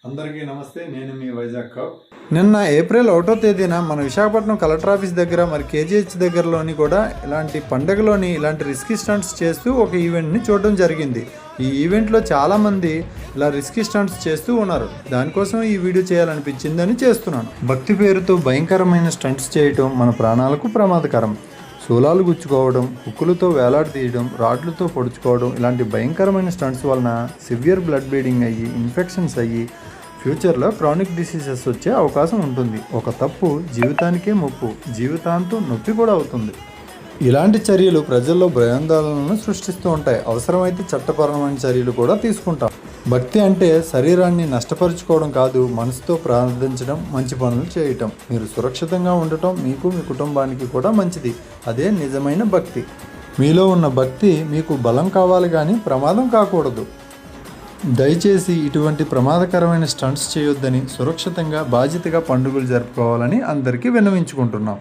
అందరికీ నమస్తే. నేను మీ వైజాగ్ కప్. నిన్న ఏప్రిల్ 1వ తేదీన మన విశాఖపట్నం కలెక్టర్ ఆఫీస్ దగ్గర మరి కేజీహెచ్ దగ్గరలోని కూడా ఇలాంటి పండగలోని ఇలాంటి రిస్కీ స్టంట్స్ చేస్తూ ఒక ఈవెంట్ని చూడడం జరిగింది. ఈ ఈవెంట్లో చాలామంది ఇలా రిస్కీ స్టంట్స్ చేస్తూ ఉన్నారు. దానికోసం ఈ వీడియో చేయాలనిపించిందని చేస్తున్నాను. భక్తి పేరుతో భయంకరమైన స్టంట్స్ చేయటం మన ప్రాణాలకు ప్రమాదకరం. శూలాలు గుచ్చుకోవడం, హుక్కులతో వేలాడదీయడం, రాడ్లతో పొడుచుకోవడం ఇలాంటి భయంకరమైన స్టంట్స్ వలన సివియర్ బ్లడ్ బ్లీడింగ్ అయ్యి ఇన్ఫెక్షన్స్ అయ్యి ఫ్యూచర్లో క్రానిక్ డిసీజెస్ వచ్చే అవకాశం ఉంటుంది. ఒక తప్పు జీవితానికే ముప్పు, జీవితాంతం నొప్పి కూడా అవుతుంది. ఇలాంటి చర్యలు ప్రజల్లో భయాందోళనలను సృష్టిస్తూ ఉంటాయి. అవసరమైతే చట్టపరమైన చర్యలు కూడా తీసుకుంటాం. భక్తి అంటే శరీరాన్ని నష్టపరుచుకోవడం కాదు, మనసుతో ప్రార్థించడం, మంచి పనులు చేయటం. మీరు సురక్షితంగా ఉండటం మీకు, మీ కుటుంబానికి కూడా మంచిది. అదే నిజమైన భక్తి. మీలో ఉన్న భక్తి మీకు బలం కావాలి కానీ ప్రమాదం కాకూడదు. దయచేసి ఇటువంటి ప్రమాదకరమైన స్టంట్స్ చేయొద్దని, సురక్షితంగా బాధ్యతగా పండుగలు జరుపుకోవాలని అందరికీ విన్నవించుకుంటున్నాం.